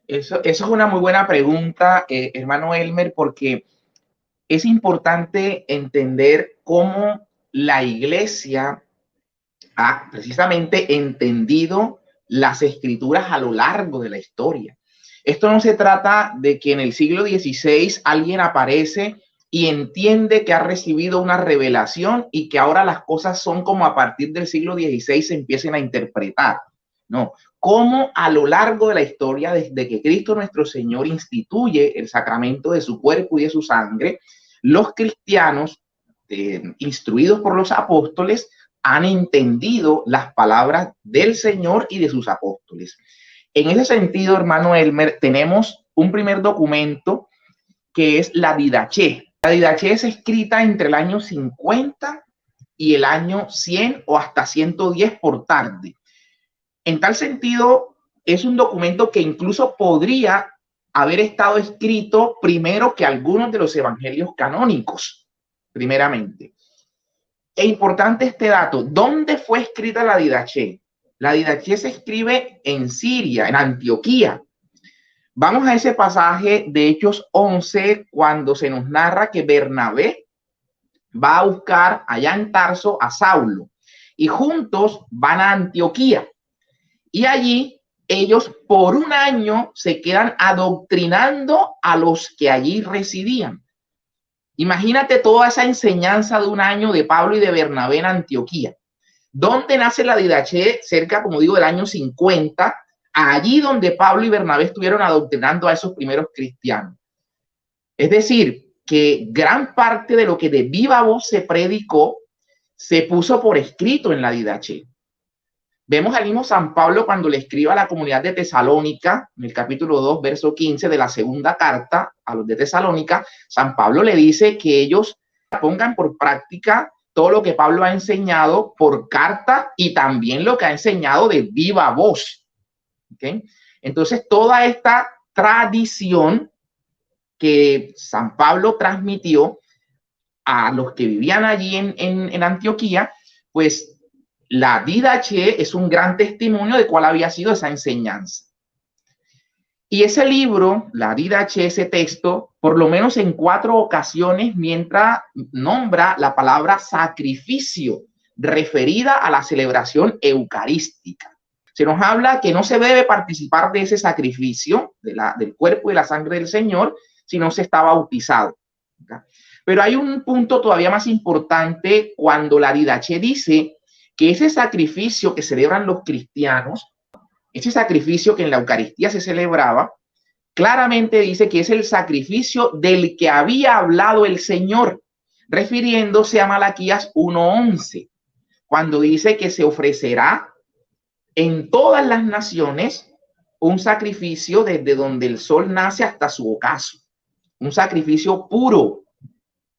Eso es una muy buena pregunta, hermano Elmer, porque es importante entender cómo la iglesia ha precisamente entendido las escrituras a lo largo de la historia. Esto no se trata de que en el siglo XVI alguien aparece y entiende que ha recibido una revelación y que ahora las cosas son como a partir del siglo XVI se empiecen a interpretar. No, cómo a lo largo de la historia, desde que Cristo nuestro Señor instituye el sacramento de su cuerpo y de su sangre, los cristianos, instruidos por los apóstoles, han entendido las palabras del Señor y de sus apóstoles. En ese sentido, hermano Elmer, tenemos un primer documento que es la Didache. La Didache es escrita entre el año 50 y el año 100 o hasta 110 por tarde. En tal sentido, es un documento que incluso podría haber estado escrito primero que algunos de los evangelios canónicos, primeramente. Es importante este dato. ¿Dónde fue escrita la Didache? La Didache se escribe en Siria, en Antioquía. Vamos a ese pasaje de Hechos 11, cuando se nos narra que Bernabé va a buscar allá en Tarso a Saulo y juntos van a Antioquía. Y allí ellos por un año se quedan adoctrinando a los que allí residían. Imagínate toda esa enseñanza de un año de Pablo y de Bernabé en Antioquía. ¿Dónde nace la Didache? Cerca, como digo, del año 50, allí donde Pablo y Bernabé estuvieron adoctrinando a esos primeros cristianos. Es decir, que gran parte de lo que de viva voz se predicó se puso por escrito en la Didache. Vemos al mismo San Pablo cuando le escribe a la comunidad de Tesalónica, en el capítulo 2, verso 15 de la segunda carta a los de Tesalónica. San Pablo le dice que ellos pongan por práctica todo lo que Pablo ha enseñado por carta y también lo que ha enseñado de viva voz. ¿Okay? Entonces, toda esta tradición que San Pablo transmitió a los que vivían allí en Antioquía, pues la Didache es un gran testimonio de cuál había sido esa enseñanza. Y ese libro, la Didache, ese texto, por lo menos en 4 ocasiones, mientras nombra la palabra sacrificio, referida a la celebración eucarística. Se nos habla que no se debe participar de ese sacrificio, del cuerpo y la sangre del Señor, si no se está bautizado. ¿Okay? Pero hay un punto todavía más importante cuando la Didache dice que ese sacrificio que celebran los cristianos, ese sacrificio que en la Eucaristía se celebraba, claramente dice que es el sacrificio del que había hablado el Señor, refiriéndose a Malaquías 1:11, cuando dice que se ofrecerá en todas las naciones un sacrificio desde donde el sol nace hasta su ocaso, un sacrificio puro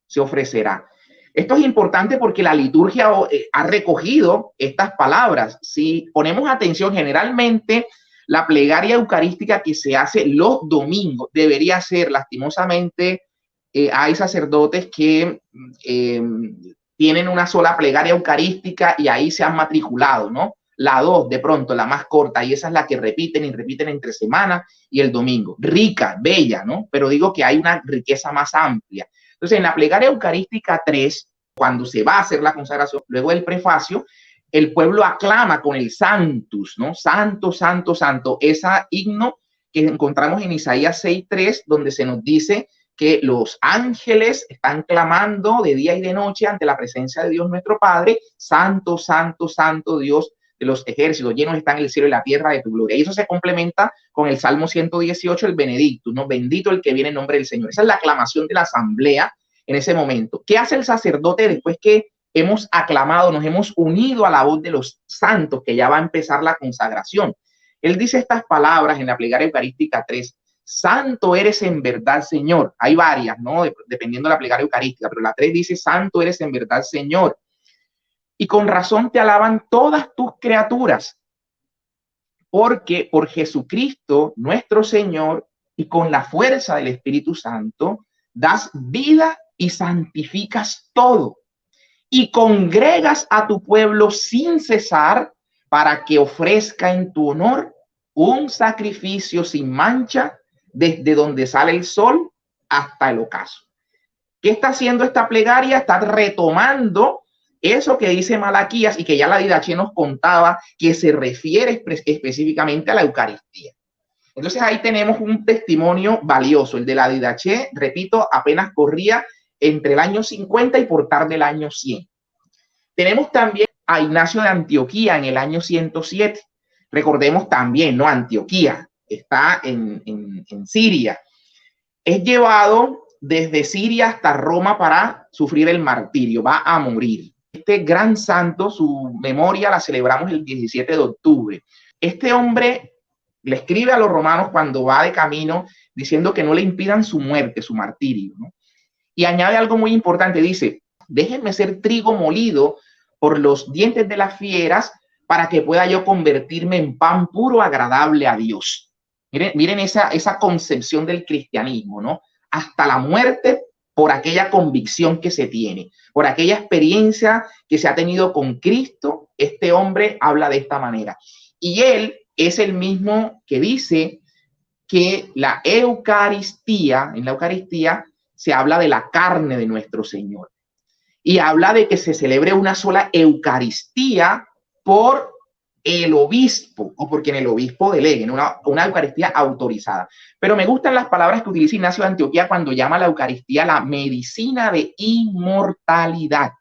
se ofrecerá. Esto es importante porque la liturgia ha recogido estas palabras. Si ponemos atención, generalmente la plegaria eucarística que se hace los domingos debería ser, lastimosamente, hay sacerdotes que tienen una sola plegaria eucarística y ahí se han matriculado, ¿no? La 2, de pronto, la más corta, y esa es la que repiten y repiten entre semana y el domingo. Rica, bella, ¿no? Pero digo que hay una riqueza más amplia. Entonces, en la plegaria eucarística 3, cuando se va a hacer la consagración, luego del prefacio, el pueblo aclama con el Sanctus, ¿no? Santo, santo, santo. Esa himno que encontramos en Isaías 6:3, donde se nos dice que los ángeles están clamando de día y de noche ante la presencia de Dios nuestro Padre. Santo, santo, santo Dios de los ejércitos, llenos están el cielo y la tierra de tu gloria. Y eso se complementa con el Salmo 118, el Benedictus, ¿no? Bendito el que viene en nombre del Señor. Esa es la aclamación de la asamblea en ese momento. ¿Qué hace el sacerdote después que hemos aclamado, nos hemos unido a la voz de los santos, que ya va a empezar la consagración? Él dice estas palabras en la plegaria eucarística 3. Santo eres en verdad, Señor. Hay varias, ¿no? Dependiendo de la plegaria eucarística, pero la 3 dice, santo eres en verdad, Señor. Y con razón te alaban todas tus criaturas, porque por Jesucristo, nuestro Señor, y con la fuerza del Espíritu Santo, das vida y santificas todo, y congregas a tu pueblo sin cesar para que ofrezca en tu honor un sacrificio sin mancha desde donde sale el sol hasta el ocaso. ¿Qué está haciendo esta plegaria? Está retomando eso que dice Malaquías y que ya la Didache nos contaba, que se refiere específicamente a la Eucaristía. Entonces ahí tenemos un testimonio valioso. El de la Didache, repito, apenas corría entre el año 50 y por tarde el año 100. Tenemos también a Ignacio de Antioquía en el año 107. Recordemos también, ¿no? Antioquía está en Siria. Es llevado desde Siria hasta Roma para sufrir el martirio, va a morir. Este gran santo, su memoria la celebramos el 17 de octubre. Este hombre le escribe a los romanos cuando va de camino diciendo que no le impidan su muerte, su martirio, ¿no? Y añade algo muy importante, dice, déjenme ser trigo molido por los dientes de las fieras para que pueda yo convertirme en pan puro agradable a Dios. Miren esa concepción del cristianismo, ¿no? Hasta la muerte por aquella convicción que se tiene, por aquella experiencia que se ha tenido con Cristo. Este hombre habla de esta manera. Y él es el mismo que dice que la Eucaristía, en la Eucaristía se habla de la carne de nuestro Señor. Y habla de que se celebre una sola Eucaristía por el obispo o porque en el obispo deleguen una Eucaristía autorizada. Pero me gustan las palabras que utiliza Ignacio de Antioquía cuando llama a la Eucaristía la medicina de inmortalidad.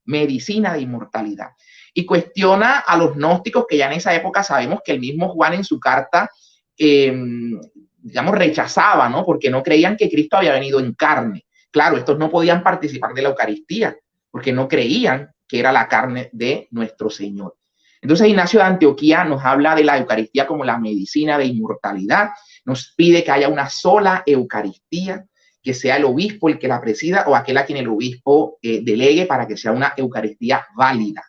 Medicina de inmortalidad. Y cuestiona a los gnósticos que ya en esa época sabemos que el mismo Juan en su carta, digamos, rechazaba, ¿no? Porque no creían que Cristo había venido en carne. Claro, estos no podían participar de la Eucaristía porque no creían que era la carne de nuestro Señor. Entonces Ignacio de Antioquía nos habla de la Eucaristía como la medicina de inmortalidad, nos pide que haya una sola Eucaristía, que sea el obispo el que la presida o aquel a quien el obispo delegue para que sea una Eucaristía válida.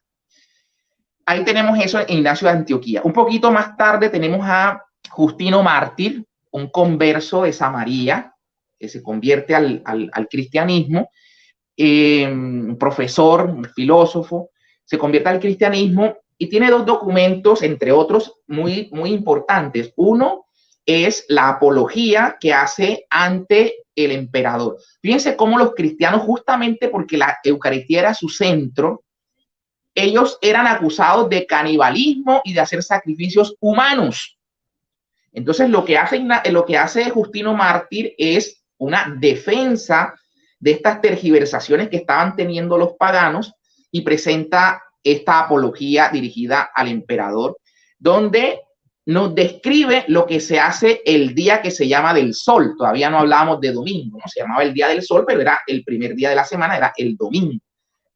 Ahí tenemos eso en Ignacio de Antioquía. Un poquito más tarde tenemos a Justino Mártir, un converso de Samaria, que se convierte al cristianismo, un profesor, un filósofo, se convierte al cristianismo y tiene dos documentos, entre otros, muy, muy importantes. Uno es la apología que hace ante el emperador. Fíjense cómo los cristianos, justamente porque la Eucaristía era su centro, ellos eran acusados de canibalismo y de hacer sacrificios humanos. Entonces, lo que hace Justino Mártir es una defensa de estas tergiversaciones que estaban teniendo los paganos y presenta esta apología dirigida al emperador, donde nos describe lo que se hace el día que se llama del sol. Todavía no hablábamos de domingo, ¿no? Se llamaba el día del sol, pero era el primer día de la semana, era el domingo.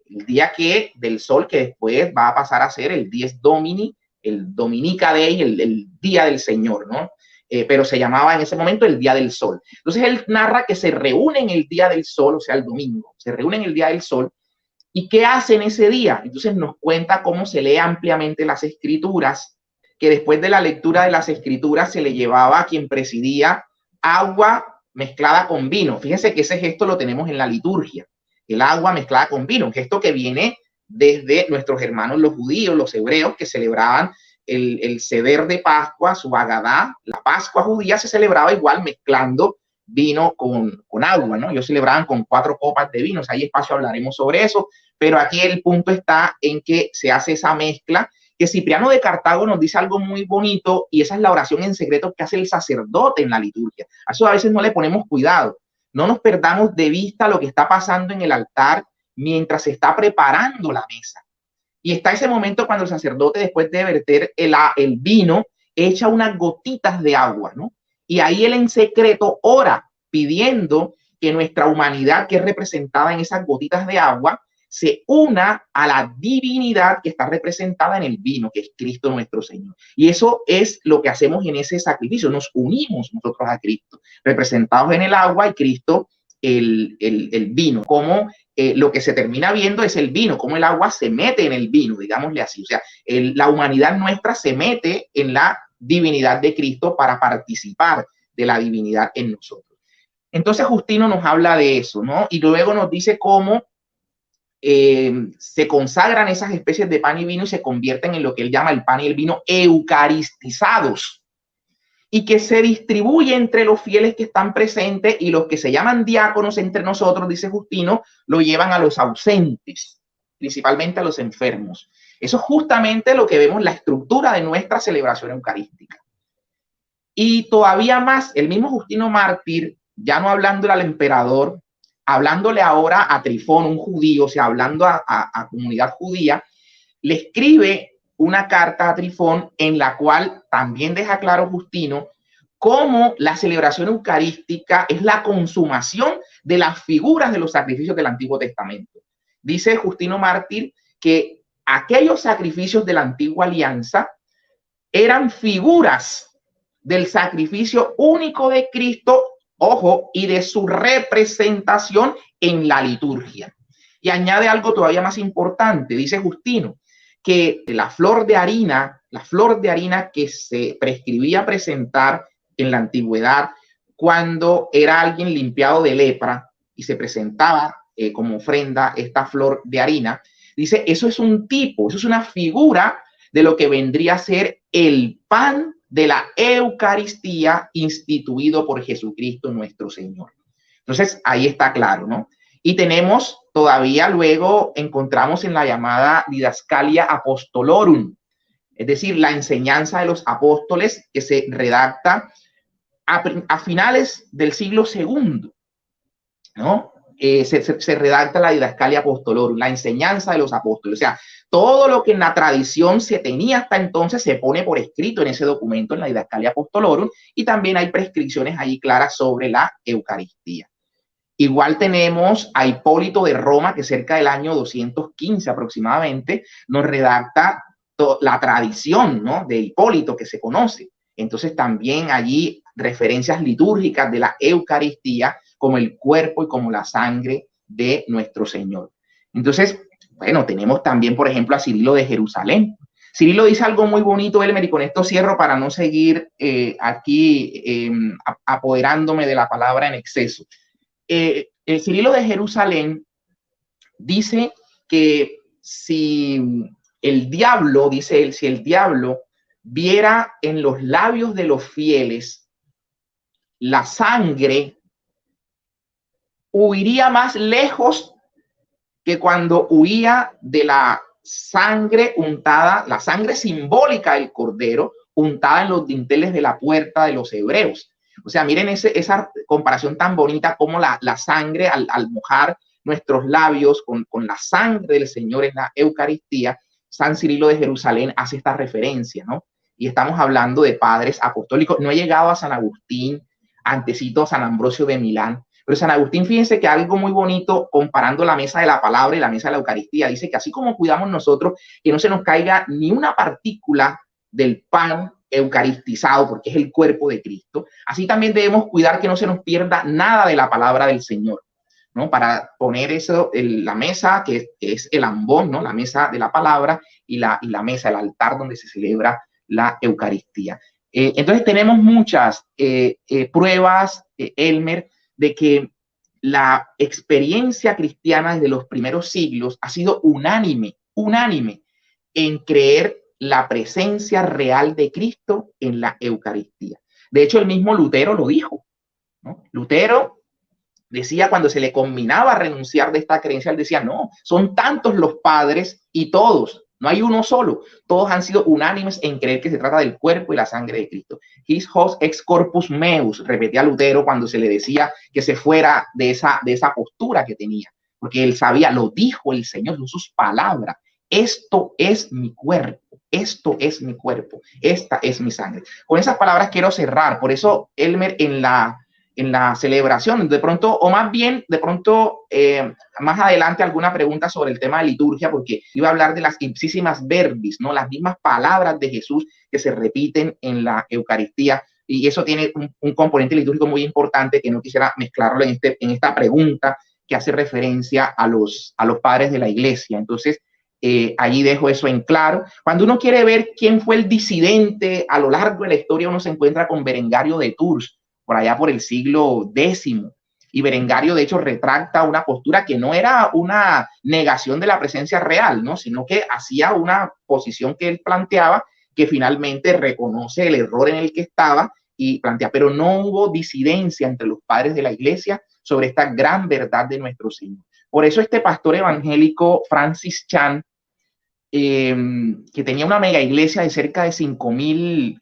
El día del sol que después va a pasar a ser el Dies Domini, el Dominica Dei, el día del Señor, ¿no? Pero se llamaba en ese momento el día del sol. Entonces él narra que se reúnen el día del sol, o sea, el domingo, se reúnen el día del sol. ¿Y qué hacen ese día? Entonces nos cuenta cómo se lee ampliamente las escrituras, que después de la lectura de las escrituras se le llevaba a quien presidía agua mezclada con vino. Fíjense que ese gesto lo tenemos en la liturgia, el agua mezclada con vino, un gesto que viene desde nuestros hermanos los judíos, los hebreos, que celebraban el Seder de Pascua, su Agadá. La Pascua judía se celebraba igual mezclando vino con agua, ¿no? Ellos celebraban con 4 copas de vino. Si hay espacio hablaremos sobre eso, pero aquí el punto está en que se hace esa mezcla, que Cipriano de Cartago nos dice algo muy bonito, y esa es la oración en secreto que hace el sacerdote en la liturgia. A eso a veces no le ponemos cuidado. No nos perdamos de vista lo que está pasando en el altar mientras se está preparando la mesa. Y está ese momento cuando el sacerdote, después de verter el vino, echa unas gotitas de agua, ¿no? Y ahí él en secreto ora pidiendo que nuestra humanidad, que es representada en esas gotitas de agua, se una a la divinidad que está representada en el vino, que es Cristo nuestro Señor. Y eso es lo que hacemos en ese sacrificio. Nos unimos nosotros a Cristo, representados en el agua y Cristo el vino. Como lo que se termina viendo es el vino, como el agua se mete en el vino, digámosle así. O sea, la humanidad nuestra se mete en la divinidad de Cristo para participar de la divinidad en nosotros. Entonces Justino nos habla de eso, ¿no? Y luego nos dice cómo se consagran esas especies de pan y vino y se convierten en lo que él llama el pan y el vino eucaristizados. y que se distribuye entre los fieles que están presentes, y los que se llaman diáconos entre nosotros, dice Justino, lo llevan a los ausentes, principalmente a los enfermos. Eso es justamente lo que vemos en la estructura de nuestra celebración eucarística. Y todavía más, el mismo Justino Mártir, ya no hablándole al emperador, hablándole ahora a Trifón, un judío, o sea, hablando a comunidad judía, le escribe una carta a Trifón en la cual también deja claro Justino cómo la celebración eucarística es la consumación de las figuras de los sacrificios del Antiguo Testamento. Dice Justino Mártir que aquellos sacrificios de la antigua alianza eran figuras del sacrificio único de Cristo, ojo, y de su representación en la liturgia. Y añade algo todavía más importante, dice Justino, que la flor de harina que se prescribía presentar en la antigüedad cuando era alguien limpiado de lepra y se presentaba como ofrenda esta flor de harina, dice, eso es un tipo, eso es una figura de lo que vendría a ser el pan de la Eucaristía instituido por Jesucristo nuestro Señor. Entonces, ahí está claro, ¿no? Y tenemos todavía luego, encontramos en la llamada Didascalia Apostolorum, es decir, la enseñanza de los apóstoles que se redacta a finales del siglo II, ¿no? Se redacta la Didascalia Apostolorum, la enseñanza de los apóstoles. O sea, todo lo que en la tradición se tenía hasta entonces se pone por escrito en ese documento, en la Didascalia Apostolorum, y también hay prescripciones allí claras sobre la Eucaristía. Igual tenemos a Hipólito de Roma, que cerca del año 215 aproximadamente nos redacta la tradición, ¿no?, de Hipólito que se conoce. Entonces también allí referencias litúrgicas de la Eucaristía como el cuerpo y como la sangre de nuestro Señor. Entonces, bueno, tenemos también, por ejemplo, a Cirilo de Jerusalén. Cirilo dice algo muy bonito, Elmer, y con esto cierro para no seguir aquí apoderándome de la palabra en exceso. El Cirilo de Jerusalén dice que si el diablo, dice él, si el diablo viera en los labios de los fieles la sangre, huiría más lejos que cuando huía de la sangre untada, la sangre simbólica del cordero, untada en los dinteles de la puerta de los hebreos. O sea, miren esa comparación tan bonita como la sangre al mojar nuestros labios con la sangre del Señor en la Eucaristía. San Cirilo de Jerusalén hace esta referencia, ¿no? Y estamos hablando de padres apostólicos. No he llegado a San Agustín, antecito a San Ambrosio de Milán, pero San Agustín, fíjense que algo muy bonito comparando la mesa de la palabra y la mesa de la Eucaristía, dice que así como cuidamos nosotros que no se nos caiga ni una partícula del pan eucaristizado, porque es el cuerpo de Cristo, así también debemos cuidar que no se nos pierda nada de la palabra del Señor, ¿no? Para poner eso en la mesa, que es el ambón, ¿no? La mesa de la palabra y la mesa, el altar donde se celebra la Eucaristía. Entonces tenemos muchas pruebas, Elmer, de que la experiencia cristiana desde los primeros siglos ha sido unánime en creer la presencia real de Cristo en la Eucaristía. De hecho, el mismo Lutero lo dijo, ¿no? Lutero decía, cuando se le combinaba a renunciar de esta creencia, él decía, no, son tantos los padres y todos, no hay uno solo, todos han sido unánimes en creer que se trata del cuerpo y la sangre de Cristo. His hoc ex corpus meus, repetía Lutero cuando se le decía que se fuera de esa postura que tenía, porque él sabía, lo dijo el Señor en sus palabras, esto es mi cuerpo, esto es mi cuerpo, esta es mi sangre. Con esas palabras quiero cerrar, por eso Elmer en la celebración, de pronto, o más bien, de pronto, más adelante alguna pregunta sobre el tema de liturgia, porque iba a hablar de las ipsísimas verbis, ¿no? Las mismas palabras de Jesús que se repiten en la Eucaristía, y eso tiene un componente litúrgico muy importante que no quisiera mezclarlo en esta pregunta que hace referencia a los padres de la Iglesia. Entonces, allí dejo eso en claro. Cuando uno quiere ver quién fue el disidente a lo largo de la historia, uno se encuentra con Berengario de Tours, por allá por el siglo X, y Berengario de hecho retracta una postura que no era una negación de la presencia real, ¿no? Sino que hacía una posición que él planteaba, que finalmente reconoce el error en el que estaba y plantea, pero no hubo disidencia entre los padres de la iglesia sobre esta gran verdad de nuestro Señor. Por eso este pastor evangélico Francis Chan, que tenía una mega iglesia de cerca de 5,000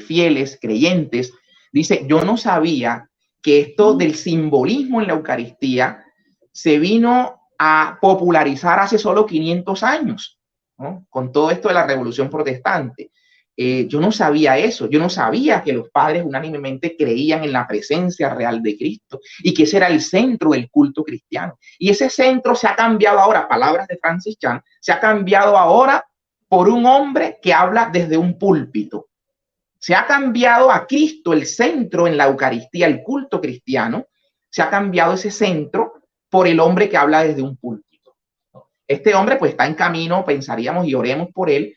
fieles creyentes, dice, yo no sabía que esto del simbolismo en la Eucaristía se vino a popularizar hace solo 500 años, ¿no? Con todo esto de la Revolución Protestante. Yo no sabía eso, yo no sabía que los padres unánimemente creían en la presencia real de Cristo y que ese era el centro del culto cristiano. Y ese centro se ha cambiado ahora, palabras de Francis Chan, se ha cambiado ahora por un hombre que habla desde un púlpito. Se ha cambiado a Cristo el centro en la Eucaristía, el culto cristiano, se ha cambiado ese centro por el hombre que habla desde un púlpito. Este hombre pues está en camino, pensaríamos y oremos por él,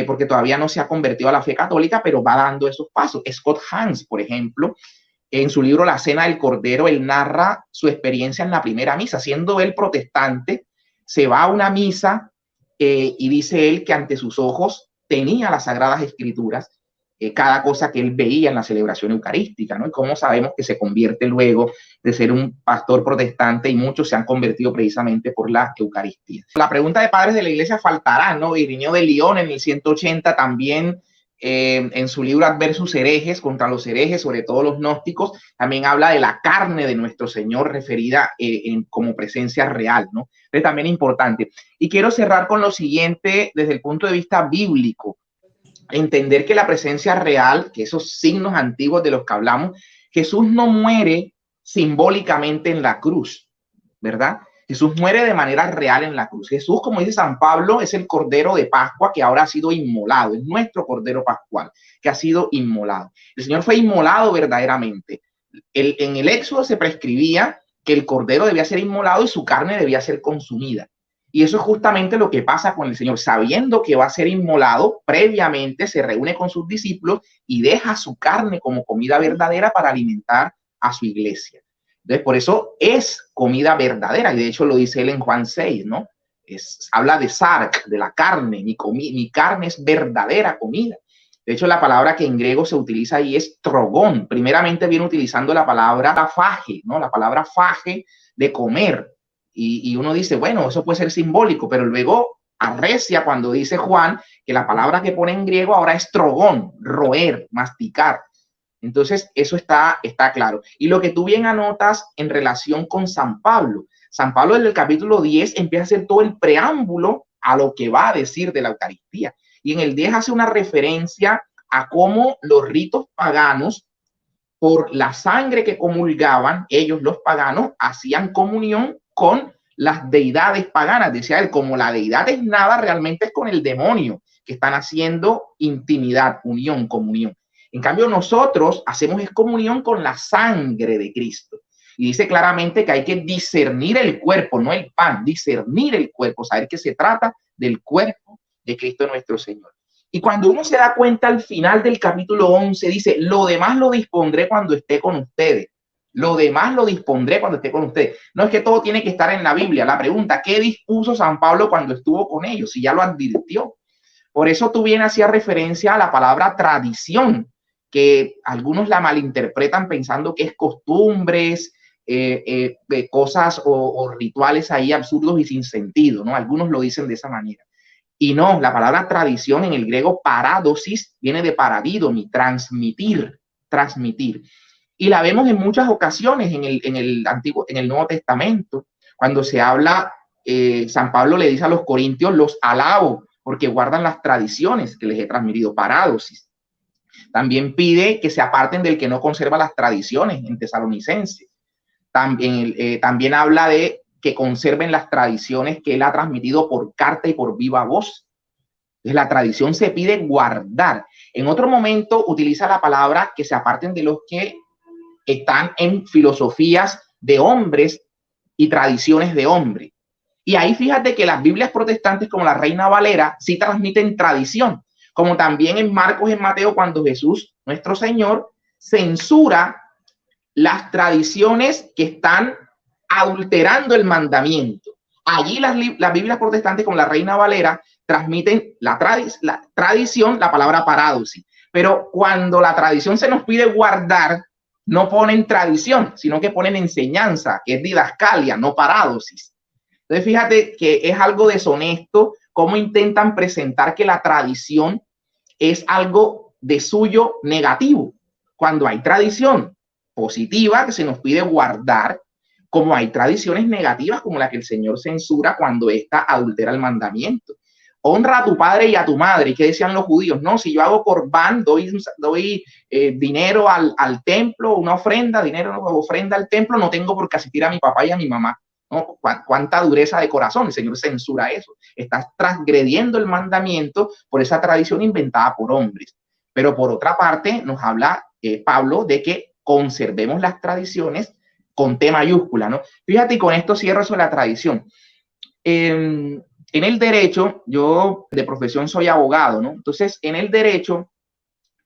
porque todavía no se ha convertido a la fe católica, pero va dando esos pasos. Scott Hans, por ejemplo, en su libro La Cena del Cordero, él narra su experiencia en la primera misa. Siendo él protestante, se va a una misa y dice él que ante sus ojos tenía las Sagradas Escrituras, cada cosa que él veía en la celebración eucarística, ¿no? Y cómo sabemos que se convierte luego de ser un pastor protestante y muchos se han convertido precisamente por la Eucaristía. La pregunta de padres de la iglesia faltará, ¿no? Irineo de Lyon en el 180 también, en su libro Adversus Herejes, contra los herejes, sobre todo los gnósticos, también habla de la carne de nuestro Señor referida como presencia real, ¿no? Es también importante. Y quiero cerrar con lo siguiente desde el punto de vista bíblico. Entender que la presencia real, que esos signos antiguos de los que hablamos, Jesús no muere simbólicamente en la cruz, ¿verdad? Jesús muere de manera real en la cruz. Jesús, como dice San Pablo, es el Cordero de Pascua que ahora ha sido inmolado, es nuestro Cordero Pascual que ha sido inmolado. El Señor fue inmolado verdaderamente. En el Éxodo se prescribía que el Cordero debía ser inmolado y su carne debía ser consumida. Y eso es justamente lo que pasa con el Señor. Sabiendo que va a ser inmolado, previamente se reúne con sus discípulos y deja su carne como comida verdadera para alimentar a su iglesia. Entonces, por eso es comida verdadera. Y de hecho lo dice él en Juan 6, ¿no? Habla de sarc, de la carne. Mi carne es verdadera comida. De hecho, la palabra que en griego se utiliza ahí es trogón. Primeramente viene utilizando la palabra fage, ¿no? La palabra fage de comer. Y uno dice, bueno, eso puede ser simbólico, pero luego arrecia cuando dice Juan que la palabra que pone en griego ahora es trogón, roer, masticar. Entonces, eso está claro. Y lo que tú bien anotas en relación con San Pablo desde el capítulo 10 empieza a hacer todo el preámbulo a lo que va a decir de la Eucaristía. Y en el 10 hace una referencia a cómo los ritos paganos, por la sangre que comulgaban, ellos los paganos hacían comunión con las deidades paganas. Decía él, como la deidad es nada, realmente es con el demonio que están haciendo intimidad, unión, comunión. En cambio, nosotros hacemos comunión con la sangre de Cristo. Y dice claramente que hay que discernir el cuerpo, no el pan, discernir el cuerpo, saber que se trata del cuerpo de Cristo nuestro Señor. Y cuando uno se da cuenta al final del capítulo 11, dice, lo demás lo dispondré cuando esté con ustedes. Lo demás lo dispondré cuando esté con ustedes. No es que todo tiene que estar en la Biblia. La pregunta, ¿qué dispuso San Pablo cuando estuvo con ellos? Si ya lo advirtió. Por eso tú bien hacías referencia a la palabra tradición, que algunos la malinterpretan pensando que es costumbres, cosas o rituales ahí absurdos y sin sentido, ¿no? Algunos lo dicen de esa manera. Y no, la palabra tradición en el griego paradosis viene de paradidomi, transmitir. Y la vemos en muchas ocasiones en el Nuevo Testamento, cuando se habla, San Pablo le dice a los corintios, los alabo, porque guardan las tradiciones que les he transmitido, paradosis. También pide que se aparten del que no conserva las tradiciones en Tesalonicenses. También habla de que conserven las tradiciones que él ha transmitido por carta y por viva voz. Entonces, la tradición se pide guardar. En otro momento utiliza la palabra que se aparten de los que están en filosofías de hombres y tradiciones de hombres. Y ahí fíjate que las Biblias protestantes como la Reina Valera sí transmiten tradición, como también en Marcos, en Mateo, cuando Jesús, nuestro Señor, censura las tradiciones que están adulterando el mandamiento. Allí las Biblias protestantes como la Reina Valera transmiten la tradición, la palabra paradosis. Pero cuando la tradición se nos pide guardar, no ponen tradición, sino que ponen enseñanza, que es didascalia, no parádosis. Entonces, fíjate que es algo deshonesto cómo intentan presentar que la tradición es algo de suyo negativo, cuando hay tradición positiva que se nos pide guardar, como hay tradiciones negativas como la que el Señor censura cuando ésta adultera el mandamiento. Honra a tu padre y a tu madre. ¿Y qué decían los judíos? No, si yo hago corbán, doy dinero al templo, una ofrenda, dinero, ofrenda al templo, no tengo por qué asistir a mi papá y a mi mamá. ¿No? Cuánta dureza de corazón. El Señor censura eso. Estás transgrediendo el mandamiento por esa tradición inventada por hombres. Pero por otra parte, nos habla Pablo de que conservemos las tradiciones con T mayúscula, ¿no? Fíjate, y con esto cierro sobre la tradición. En el derecho, yo de profesión soy abogado, ¿no? Entonces, en el derecho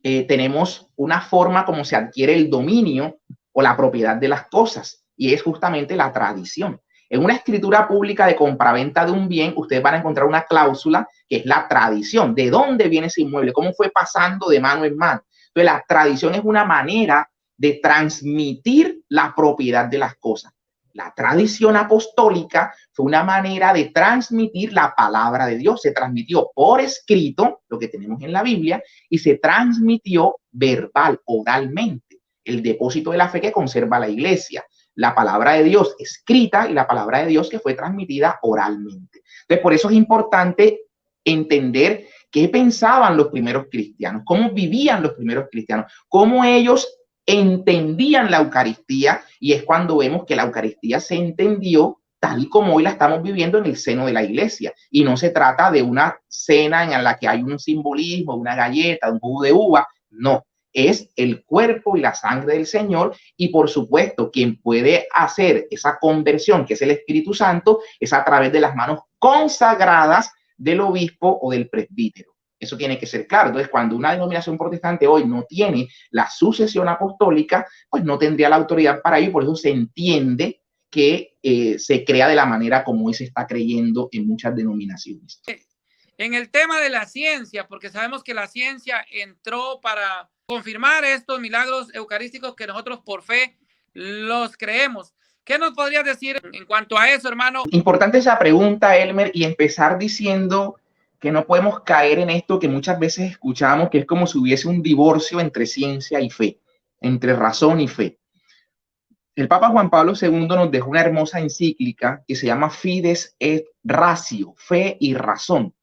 tenemos una forma como se adquiere el dominio o la propiedad de las cosas, y es justamente la tradición. En una escritura pública de compraventa de un bien, ustedes van a encontrar una cláusula que es la tradición. ¿De dónde viene ese inmueble? ¿Cómo fue pasando de mano en mano? Entonces, la tradición es una manera de transmitir la propiedad de las cosas. La tradición apostólica fue una manera de transmitir la palabra de Dios. Se transmitió por escrito, lo que tenemos en la Biblia, y se transmitió verbal, oralmente. El depósito de la fe que conserva la iglesia. La palabra de Dios escrita y la palabra de Dios que fue transmitida oralmente. Entonces, por eso es importante entender qué pensaban los primeros cristianos, cómo vivían los primeros cristianos, cómo ellos entendían la Eucaristía, y es cuando vemos que la Eucaristía se entendió tal y como hoy la estamos viviendo en el seno de la iglesia, y no se trata de una cena en la que hay un simbolismo, una galleta, un jugo de uva, no, es el cuerpo y la sangre del Señor, y por supuesto quien puede hacer esa conversión, que es el Espíritu Santo, es a través de las manos consagradas del obispo o del presbítero. Eso tiene que ser claro. Entonces, cuando una denominación protestante hoy no tiene la sucesión apostólica, pues no tendría la autoridad para ello. Por eso se entiende que se crea de la manera como hoy se está creyendo en muchas denominaciones. En el tema de la ciencia, porque sabemos que la ciencia entró para confirmar estos milagros eucarísticos que nosotros por fe los creemos. ¿Qué nos podrías decir en cuanto a eso, hermano? Importante esa pregunta, Elmer, y empezar diciendo que no podemos caer en esto que muchas veces escuchamos, que es como si hubiese un divorcio entre ciencia y fe, entre razón y fe. El Papa Juan Pablo II nos dejó una hermosa encíclica que se llama Fides et Ratio, fe y razón.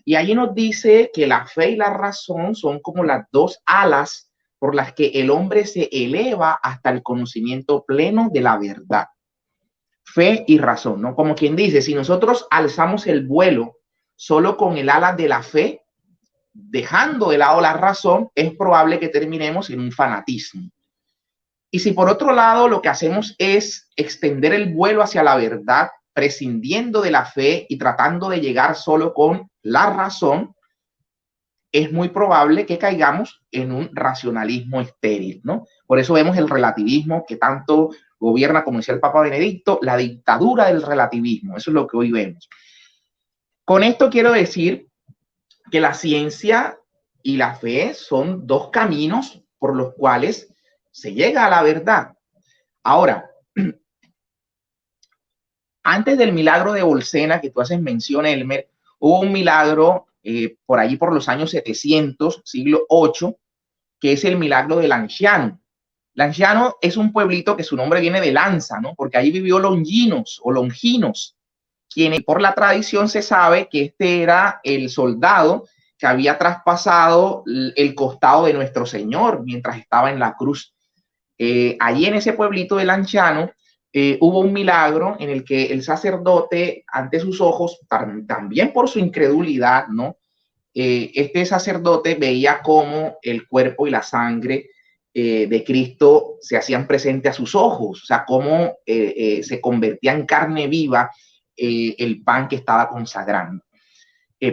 Y allí nos dice que la fe y la razón son como las dos alas por las que el hombre se eleva hasta el conocimiento pleno de la verdad. Fe y razón, ¿no? Como quien dice, si nosotros alzamos el vuelo solo con el ala de la fe, dejando de lado la razón, es probable que terminemos en un fanatismo. Y si por otro lado lo que hacemos es extender el vuelo hacia la verdad, prescindiendo de la fe y tratando de llegar solo con la razón, es muy probable que caigamos en un racionalismo estéril, ¿no? Por eso vemos el relativismo que tanto gobierna, como decía el Papa Benedicto, la dictadura del relativismo. Eso es lo que hoy vemos. Con esto quiero decir que la ciencia y la fe son dos caminos por los cuales se llega a la verdad. Ahora, antes del milagro de Bolsena, que tú haces mención, Elmer, hubo un milagro por allí por los años 700, siglo VIII, que es el milagro de Lanciano. Lanciano es un pueblito que su nombre viene de Lanza, ¿no? Porque ahí vivió Longinos o Longinos, quien por la tradición se sabe que este era el soldado que había traspasado el costado de nuestro Señor mientras estaba en la cruz. Allí en ese pueblito de Lanciano hubo un milagro en el que el sacerdote, ante sus ojos, también por su incredulidad, ¿no? Este sacerdote veía cómo el cuerpo y la sangre de Cristo se hacían presentes a sus ojos, o sea, cómo se convertía en carne viva el pan que estaba consagrando,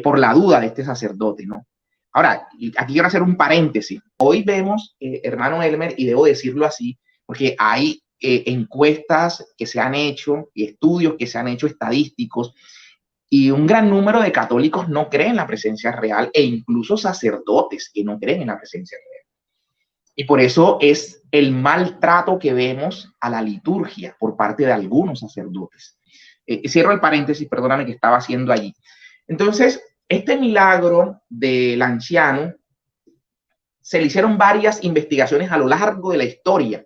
por la duda de este sacerdote, ¿no? Ahora, aquí quiero hacer un paréntesis. Hoy vemos, hermano Elmer, y debo decirlo así, porque hay encuestas que se han hecho y estudios que se han hecho estadísticos, Y un gran número de católicos no creen en la presencia real e incluso sacerdotes que no creen en la presencia real. Y por eso es el maltrato que vemos a la liturgia por parte de algunos sacerdotes. Cierro el paréntesis, perdóname, que estaba haciendo allí. Entonces, este milagro del anciano, se le hicieron varias investigaciones a lo largo de la historia.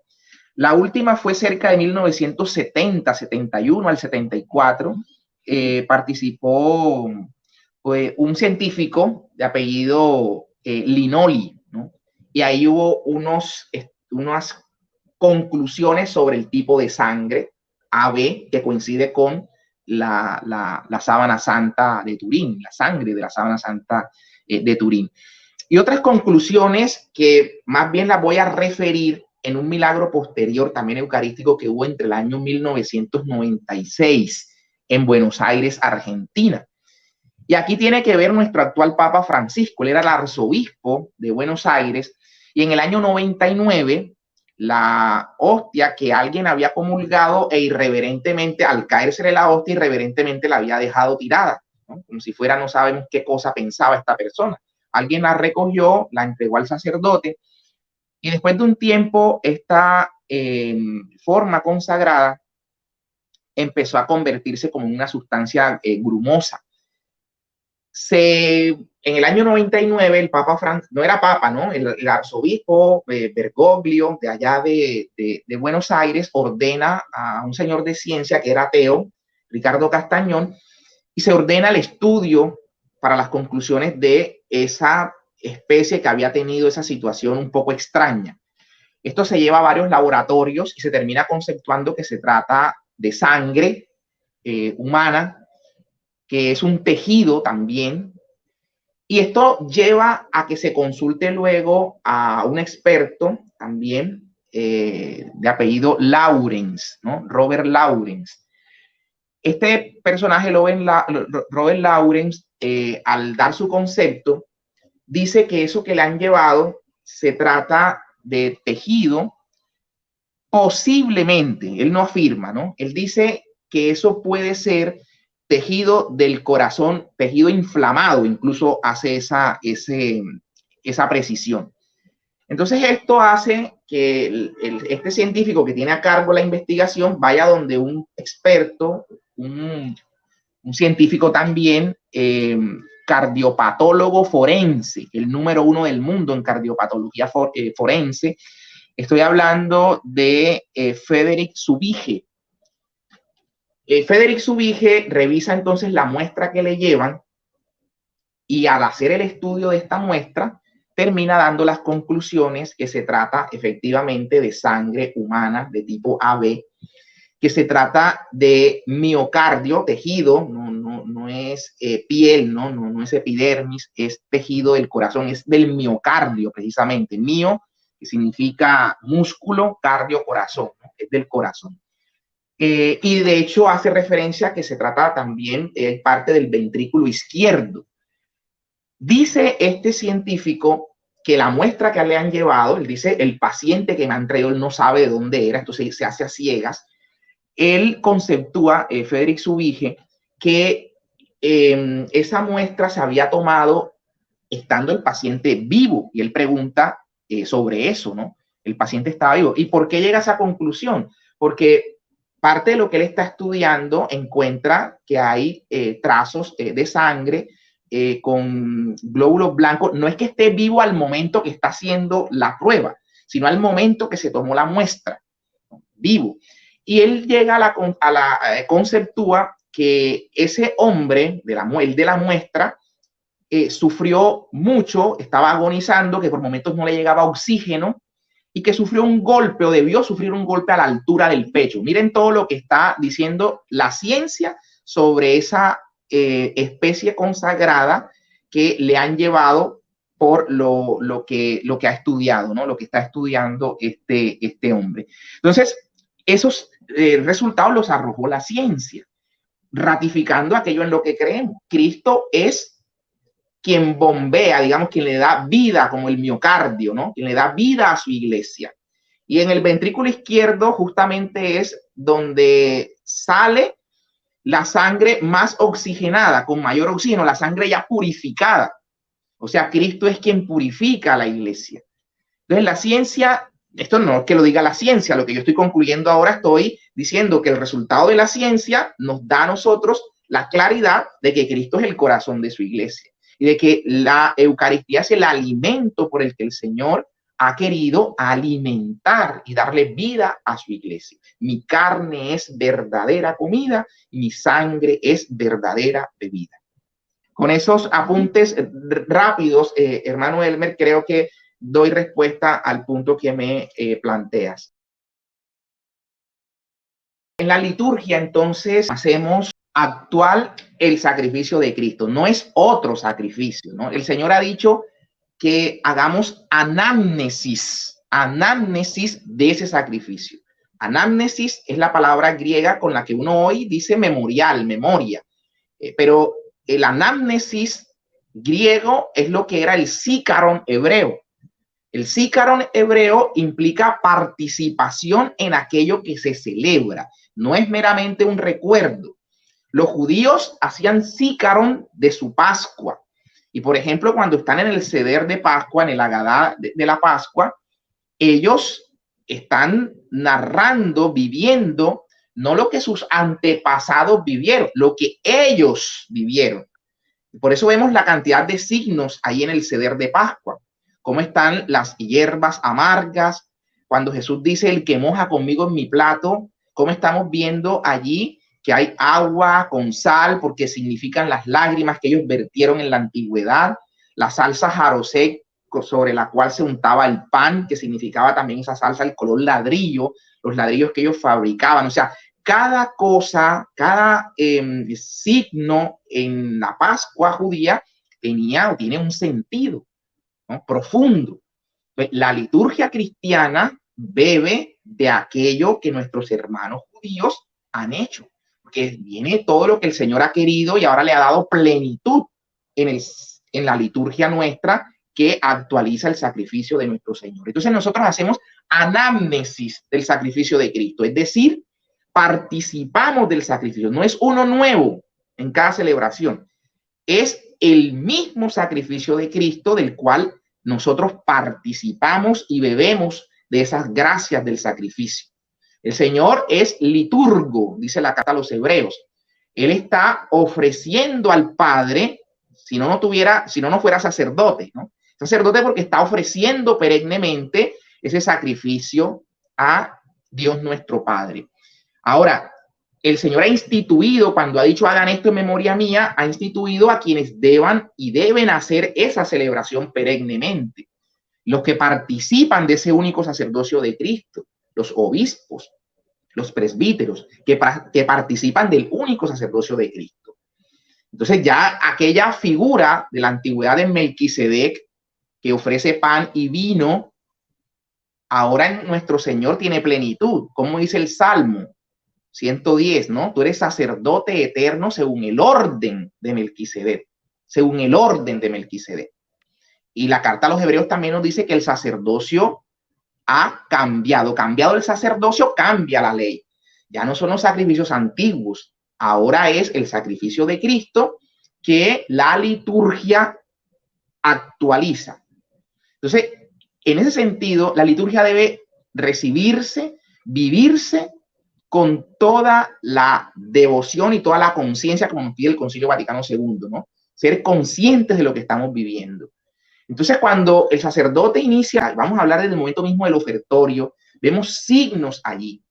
La última fue cerca de 1970, 71 al 74. Participó un científico de apellido Linoli, ¿no? Y ahí hubo unas conclusiones sobre el tipo de sangre AB que coincide con la sábana santa de Turín, la sangre de la sábana santa de Turín. Y otras conclusiones que más bien las voy a referir en un milagro posterior, también eucarístico, que hubo entre el año 1996 en Buenos Aires, Argentina. Y aquí tiene que ver nuestro actual Papa Francisco. Él era el arzobispo de Buenos Aires y en el año 99 la hostia que alguien había comulgado e irreverentemente, al caérsele la hostia, irreverentemente la había dejado tirada, ¿no? Como si fuera, no sabemos qué cosa pensaba esta persona. Alguien la recogió, la entregó al sacerdote y después de un tiempo esta forma consagrada empezó a convertirse como en una sustancia grumosa. En el año 99 el Papa no era Papa, ¿no? El arzobispo Bergoglio de allá de Buenos Aires ordena a un señor de ciencia que era ateo, Ricardo Castañón, y se ordena el estudio para las conclusiones de esa especie que había tenido esa situación un poco extraña. Esto se lleva a varios laboratorios y se termina conceptuando que se trata de sangre humana, que es un tejido también. Y esto lleva a que se consulte luego a un experto también de apellido Lawrence, ¿no? Robert Lawrence. Este personaje, Robert Lawrence, al dar su concepto, dice que eso que le han llevado se trata de tejido, posiblemente, él no afirma, ¿no? Él dice que eso puede ser tejido del corazón, tejido inflamado, incluso hace esa precisión. Entonces esto hace que este científico que tiene a cargo la investigación vaya donde un experto, un científico también, cardiopatólogo forense, el número 1 del mundo en cardiopatología forense. Estoy hablando de Frederick Zubige. Frederick Zubige revisa entonces la muestra que le llevan y al hacer el estudio de esta muestra termina dando las conclusiones que se trata efectivamente de sangre humana de tipo AB, que se trata de miocardio, tejido, no es piel, no es epidermis, es tejido del corazón, es del miocardio precisamente. Mio, que significa músculo, cardio, corazón, ¿no? Es del corazón. Y de hecho hace referencia a que se trata también de parte del ventrículo izquierdo. Dice este científico que la muestra que le han llevado, él dice, el paciente que me han traído, él no sabe de dónde era, entonces se hace a ciegas. Él conceptúa, Frederick Zubige, que esa muestra se había tomado estando el paciente vivo y él pregunta sobre eso, ¿no? El paciente estaba vivo. ¿Y por qué llega a esa conclusión? Porque parte de lo que él está estudiando encuentra que hay trazos de sangre con glóbulos blancos. No es que esté vivo al momento que está haciendo la prueba, sino al momento que se tomó la muestra, ¿no? Vivo. Y él llega a la conceptúa que ese hombre de la muestra sufrió mucho, estaba agonizando, que por momentos no le llegaba oxígeno y que sufrió un golpe o debió sufrir un golpe a la altura del pecho. Miren todo lo que está diciendo la ciencia sobre esa especie consagrada que le han llevado por lo que ha estudiado, ¿no? Lo que está estudiando este hombre. Entonces, esos resultados los arrojó la ciencia, ratificando aquello en lo que creemos. Cristo es quien bombea, digamos, quien le da vida, como el miocardio, ¿no? Quien le da vida a su iglesia. Y en el ventrículo izquierdo justamente es donde sale la sangre más oxigenada, con mayor oxígeno, la sangre ya purificada. O sea, Cristo es quien purifica a la iglesia. Entonces, la ciencia, esto no es que lo diga la ciencia, lo que yo estoy concluyendo ahora, estoy diciendo que el resultado de la ciencia nos da a nosotros la claridad de que Cristo es el corazón de su iglesia y de que la Eucaristía es el alimento por el que el Señor ha querido alimentar y darle vida a su iglesia. Mi carne es verdadera comida y mi sangre es verdadera bebida. Con esos apuntes rápidos, hermano Elmer, creo que doy respuesta al punto que me planteas. En la liturgia, entonces, hacemos actual el sacrificio de Cristo. No es otro sacrificio, ¿no? El Señor ha dicho que hagamos anamnesis de ese sacrificio. Anamnesis es la palabra griega con la que uno hoy dice memorial, memoria. Pero el anamnesis griego es lo que era el sícaron hebreo. El sícaron hebreo implica participación en aquello que se celebra. No es meramente un recuerdo. Los judíos hacían sícaron de su Pascua. Y por ejemplo, cuando están en el Seder de Pascua, en el Agadá de la Pascua, ellos están narrando, viviendo, no lo que sus antepasados vivieron, lo que ellos vivieron. Por eso vemos la cantidad de signos ahí en el Seder de Pascua. Cómo están las hierbas amargas. Cuando Jesús dice, el que moja conmigo en mi plato, cómo estamos viendo allí que hay agua con sal, porque significan las lágrimas que ellos vertieron en la antigüedad, la salsa jarosé sobre la cual se untaba el pan, que significaba también esa salsa, el color ladrillo, los ladrillos que ellos fabricaban. O sea, cada cosa, cada signo en la Pascua judía tenía o tiene un sentido, ¿no? Profundo. La liturgia cristiana bebe de aquello que nuestros hermanos judíos han hecho, porque viene todo lo que el Señor ha querido y ahora le ha dado plenitud en la liturgia nuestra que actualiza el sacrificio de nuestro Señor. Entonces nosotros hacemos anamnesis del sacrificio de Cristo, es decir, participamos del sacrificio. No es uno nuevo en cada celebración, es el mismo sacrificio de Cristo del cual nosotros participamos y bebemos de esas gracias del sacrificio. El Señor es liturgo, dice la carta a los Hebreos. Él está ofreciendo al Padre, si no fuera sacerdote, ¿no? Sacerdote porque está ofreciendo perennemente ese sacrificio a Dios nuestro Padre. Ahora, el Señor ha instituido, cuando ha dicho hagan esto en memoria mía, ha instituido a quienes deban y deben hacer esa celebración perennemente. Los que participan de ese único sacerdocio de Cristo, los obispos, los presbíteros, que participan del único sacerdocio de Cristo. Entonces ya aquella figura de la antigüedad de Melquisedec, que ofrece pan y vino, ahora en nuestro Señor tiene plenitud. Como dice el Salmo 110, ¿no? Tú eres sacerdote eterno según el orden de Melquisedec, según el orden de Melquisedec. Y la carta a los Hebreos también nos dice que el sacerdocio ha cambiado. Cambiado el sacerdocio, cambia la ley. Ya no son los sacrificios antiguos, ahora es el sacrificio de Cristo que la liturgia actualiza. Entonces, en ese sentido, la liturgia debe recibirse, vivirse con toda la devoción y toda la conciencia, como nos pide el Concilio Vaticano II, ¿no? Ser conscientes de lo que estamos viviendo. Entonces, cuando el sacerdote inicia, vamos a hablar desde el momento mismo del ofertorio, vemos signos allí.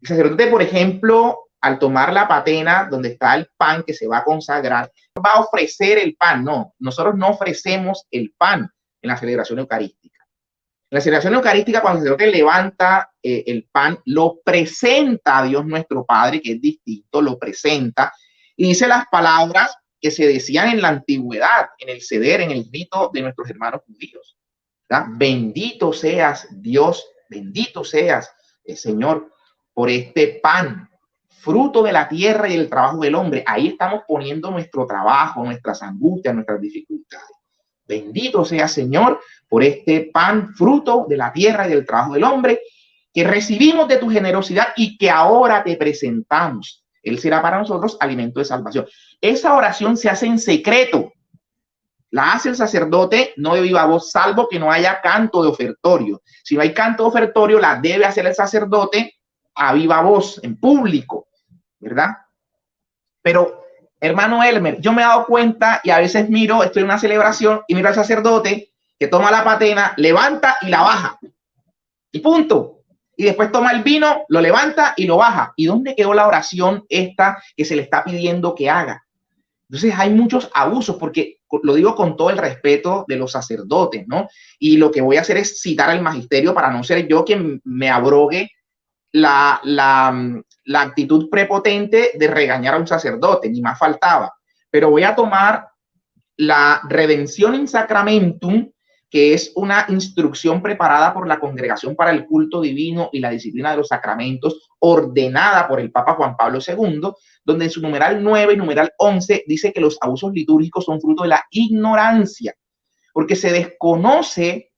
El sacerdote, por ejemplo, al tomar la patena donde está el pan que se va a consagrar, va a ofrecer el pan. No, nosotros no ofrecemos el pan en la celebración eucarística. En la celebración eucarística, cuando el sacerdote levanta el pan, lo presenta a Dios nuestro Padre, que es distinto, lo presenta y dice las palabras que se decían en la antigüedad, en el Seder, en el rito de nuestros hermanos judíos, ¿verdad? Bendito seas Dios, bendito seas Señor por este pan, fruto de la tierra y del trabajo del hombre. Ahí estamos poniendo nuestro trabajo, nuestras angustias, nuestras dificultades. Bendito sea Señor por este pan, fruto de la tierra y del trabajo del hombre, que recibimos de tu generosidad y que ahora te presentamos Él será para nosotros alimento de salvación. Esa oración se hace en secreto. La hace el sacerdote, no de viva voz, salvo que no haya canto de ofertorio. Si no hay canto de ofertorio, la debe hacer el sacerdote a viva voz, en público, ¿verdad? Pero, hermano Elmer, yo me he dado cuenta y a veces miro, estoy en una celebración y miro al sacerdote que toma la patena, levanta y la baja. Y punto. Y después toma el vino, lo levanta y lo baja. ¿Y dónde quedó la oración esta que se le está pidiendo que haga? Entonces hay muchos abusos, porque lo digo con todo el respeto de los sacerdotes, ¿no? Y lo que voy a hacer es citar al magisterio para no ser yo quien me abrogue la actitud prepotente de regañar a un sacerdote, ni más faltaba. Pero voy a tomar la Redención in Sacramentum, que es una instrucción preparada por la Congregación para el Culto Divino y la Disciplina de los Sacramentos, ordenada por el Papa Juan Pablo II, donde en su numeral 9 y numeral 11 dice que los abusos litúrgicos son fruto de la ignorancia, porque se desconoce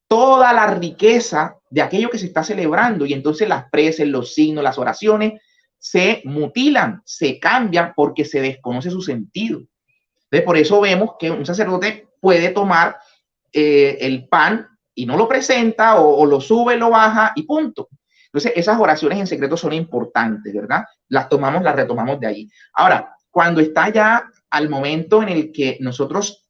toda la riqueza de aquello que se está celebrando, y entonces las preces, los signos, las oraciones se mutilan, se cambian porque se desconoce su sentido. Entonces, por eso vemos que un sacerdote puede tomar el pan y no lo presenta, o lo sube, lo baja y punto. Entonces, esas oraciones en secreto son importantes, ¿verdad? Las tomamos, las retomamos de ahí. Ahora, cuando está ya al momento en el que nosotros,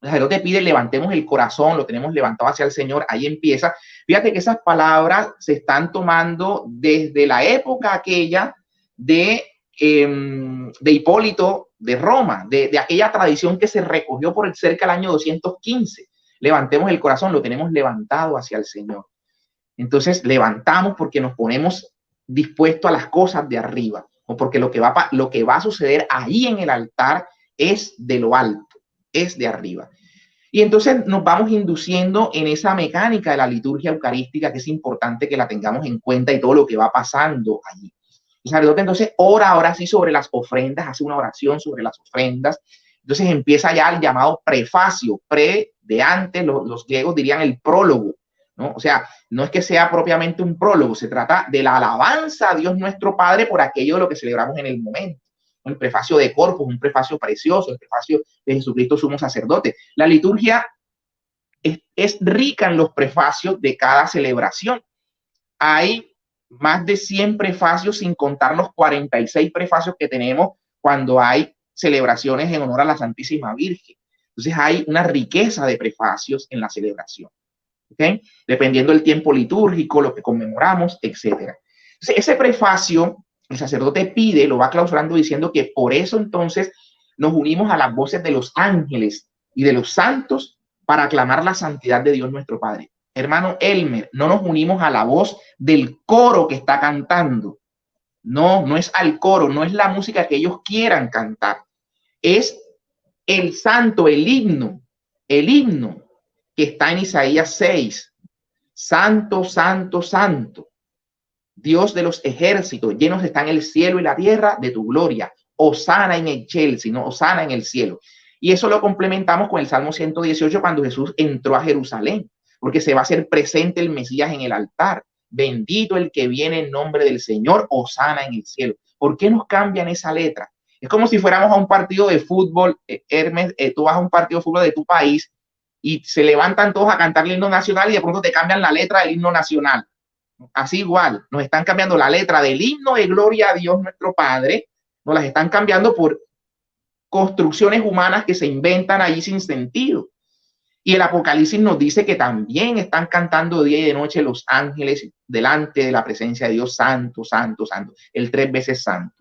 el sacerdote pide, levantemos el corazón, lo tenemos levantado hacia el Señor, ahí empieza. Fíjate que esas palabras se están tomando desde la época aquella de Hipólito de Roma, de aquella tradición que se recogió por cerca del año 215. Levantemos el corazón, lo tenemos levantado hacia el Señor. Entonces levantamos porque nos ponemos dispuestos a las cosas de arriba, o porque lo que va a suceder ahí en el altar es de lo alto, es de arriba. Y entonces nos vamos induciendo en esa mecánica de la liturgia eucarística, que es importante que la tengamos en cuenta, y todo lo que va pasando allí. El sacerdote entonces ora ahora sí sobre las ofrendas, hace una oración sobre las ofrendas. Entonces empieza ya el llamado prefacio, de antes, los griegos dirían el prólogo, ¿no? O sea, no es que sea propiamente un prólogo, se trata de la alabanza a Dios nuestro Padre por aquello de lo que celebramos en el momento. El prefacio de Corpus, un prefacio precioso, el prefacio de Jesucristo sumo sacerdote. La liturgia es rica en los prefacios de cada celebración. Hay más de 100 prefacios, sin contar los 46 prefacios que tenemos cuando hay celebraciones en honor a la Santísima Virgen. Entonces hay una riqueza de prefacios en la celebración, ¿okay? Dependiendo del tiempo litúrgico, lo que conmemoramos, etc. Entonces, ese prefacio, el sacerdote pide, lo va clausurando diciendo que por eso entonces nos unimos a las voces de los ángeles y de los santos para aclamar la santidad de Dios nuestro Padre. Hermano Elmer, no nos unimos a la voz del coro que está cantando. No, no es al coro, no es la música que ellos quieran cantar. Es el santo, el himno que está en Isaías 6. Santo, santo, santo, Dios de los ejércitos, llenos están el cielo y la tierra de tu gloria. Hosana en el cielo, sino hosana en el cielo. Y eso lo complementamos con el Salmo 118, cuando Jesús entró a Jerusalén, porque se va a hacer presente el Mesías en el altar. Bendito el que viene en nombre del Señor, hosana en el cielo. ¿Por qué nos cambian esa letra? Es como si fuéramos a un partido de fútbol, Hermes, tú vas a un partido de fútbol de tu país y se levantan todos a cantar el himno nacional y de pronto te cambian la letra del himno nacional. Así igual, nos están cambiando la letra del himno de gloria a Dios nuestro Padre, nos las están cambiando por construcciones humanas que se inventan allí sin sentido. Y el Apocalipsis nos dice que también están cantando día y de noche los ángeles delante de la presencia de Dios, santo, santo, santo, el 3 veces santo.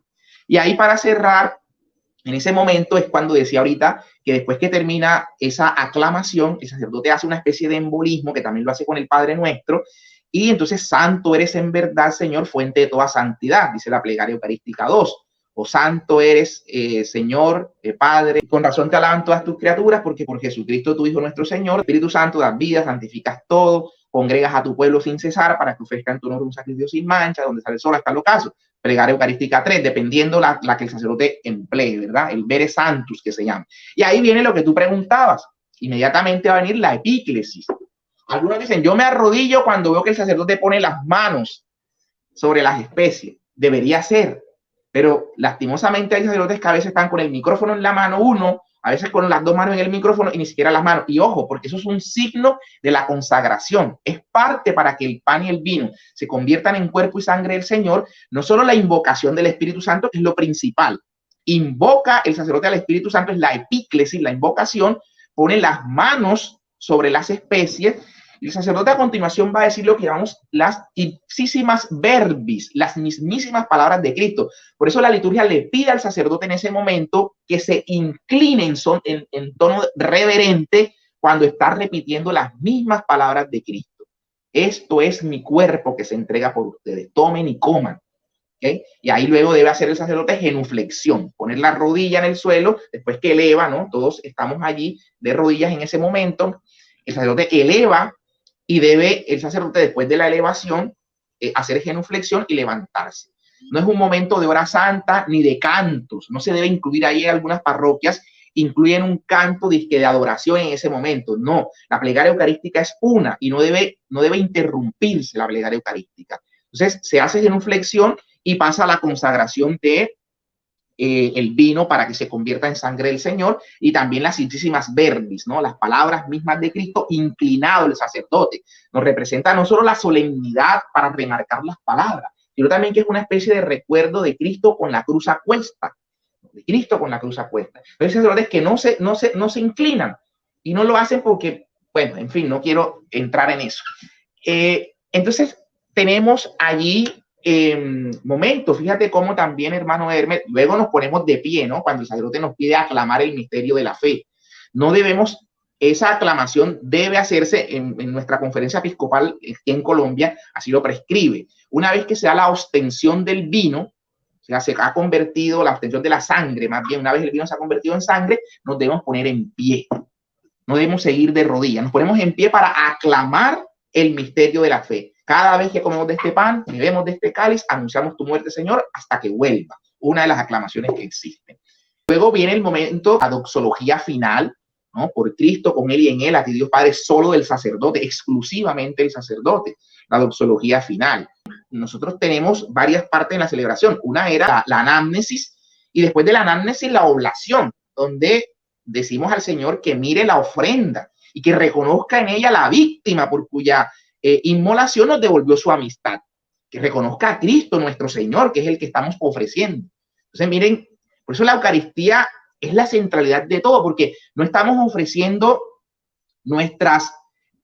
Y ahí, para cerrar, en ese momento es cuando decía ahorita que después que termina esa aclamación, el sacerdote hace una especie de embolismo, que también lo hace con el Padre Nuestro, y entonces santo eres en verdad, Señor, fuente de toda santidad, dice la plegaria eucarística 2. O santo eres, Señor, Padre, con razón te alaban todas tus criaturas, porque por Jesucristo tu Hijo nuestro Señor, Espíritu Santo, das vida, santificas todo, congregas a tu pueblo sin cesar para que ofrezcan tu honor un sacrificio sin mancha, donde sale el sol hasta el ocaso. Plegaria eucarística 3, dependiendo la que el sacerdote emplee, ¿verdad? El Vere Sanctus, que se llama. Y ahí viene lo que tú preguntabas. Inmediatamente va a venir la epíclesis. Algunos dicen, yo me arrodillo cuando veo que el sacerdote pone las manos sobre las especies. Debería ser. Pero lastimosamente hay sacerdotes que a veces están con el micrófono en la mano uno, a veces con las dos manos en el micrófono y ni siquiera las manos. Y ojo, porque eso es un signo de la consagración. Es parte para que el pan y el vino se conviertan en cuerpo y sangre del Señor. No solo la invocación del Espíritu Santo, que es lo principal. Invoca el sacerdote al Espíritu Santo, es la epíclesis, la invocación, pone las manos sobre las especies y el sacerdote a continuación va a decir lo que llamamos las ipsísimas verbis, las mismísimas palabras de Cristo. Por eso la liturgia le pide al sacerdote en ese momento que se incline en tono reverente cuando está repitiendo las mismas palabras de Cristo. Esto es mi cuerpo que se entrega por ustedes. Tomen y coman. ¿Okay? Y ahí luego debe hacer el sacerdote genuflexión, poner la rodilla en el suelo, después que eleva, ¿no? Todos estamos allí de rodillas en ese momento. El sacerdote eleva y debe el sacerdote, después de la elevación, hacer genuflexión y levantarse. No es un momento de hora santa ni de cantos. No se debe incluir ahí en algunas parroquias, incluyen un canto de adoración en ese momento. No, la plegaria eucarística es una y no debe interrumpirse la plegaria eucarística. Entonces se hace genuflexión y pasa a la consagración de el vino para que se convierta en sangre del Señor, y también las santísimas verbis, ¿no? Las palabras mismas de Cristo, inclinado el sacerdote. Nos representa no solo la solemnidad para remarcar las palabras, sino también que es una especie de recuerdo de Cristo con la cruz a cuesta. De Cristo con la cruz a cuesta. Pero hay sacerdotes que no se inclinan y no lo hacen porque, bueno, en fin, no quiero entrar en eso. Entonces, tenemos allí momentos, fíjate cómo también, hermano Hermes, luego nos ponemos de pie, ¿no? Cuando el sacerdote nos pide aclamar el misterio de la fe. No debemos, esa aclamación debe hacerse en nuestra conferencia episcopal en Colombia, así lo prescribe. Una vez que se da la ostensión del vino, o sea, se ha convertido la ostensión de la sangre, más bien una vez el vino se ha convertido en sangre, nos debemos poner en pie. No debemos seguir de rodillas, nos ponemos en pie para aclamar el misterio de la fe. Cada vez que comemos de este pan, bebemos de este cáliz, anunciamos tu muerte, Señor, hasta que vuelva. Una de las aclamaciones que existen. Luego viene el momento, la doxología final, ¿no? Por Cristo, con Él y en Él, a ti Dios Padre, solo del sacerdote, exclusivamente el sacerdote. La doxología final. Nosotros tenemos varias partes en la celebración. Una era la anamnesis, y después de la anamnesis, la oblación, donde decimos al Señor que mire la ofrenda y que reconozca en ella la víctima por cuya inmolación nos devolvió su amistad, que reconozca a Cristo nuestro Señor, que es el que estamos ofreciendo. Entonces miren, por eso la Eucaristía es la centralidad de todo, porque no estamos ofreciendo nuestras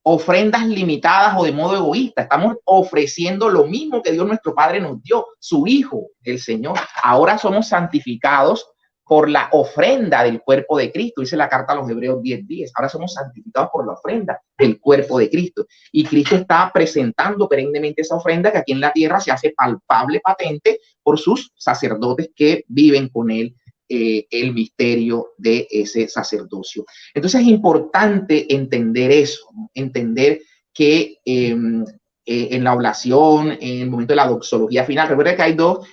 ofrendas limitadas o de modo egoísta, estamos ofreciendo lo mismo que Dios nuestro Padre nos dio, su Hijo, el Señor. Ahora somos santificados por la ofrenda del cuerpo de Cristo, dice la carta a los Hebreos 10:10. Ahora somos santificados por la ofrenda del cuerpo de Cristo. Y Cristo está presentando perennemente esa ofrenda que aquí en la tierra se hace palpable, patente, por sus sacerdotes que viven con él el misterio de ese sacerdocio. Entonces es importante entender eso, ¿no? Entender que en la oblación, en el momento de la doxología final. Recuerda que hay dos,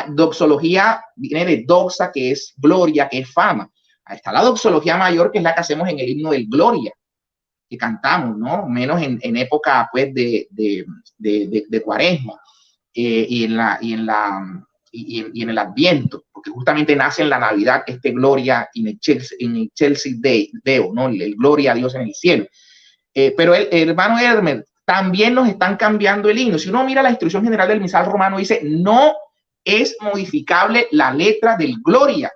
doxología viene de doxa, que es gloria, que es fama. Ahí está la doxología mayor, que es la que hacemos en el himno del Gloria, que cantamos, ¿no? Menos en época, pues, de Cuaresma y en el Adviento, porque justamente nace en la Navidad este Gloria in excelsis Deo, ¿no? El Gloria a Dios en el cielo. Pero el hermano Hermes, también nos están cambiando el himno. Si uno mira la instrucción general del misal romano, dice, no es modificable la letra del Gloria.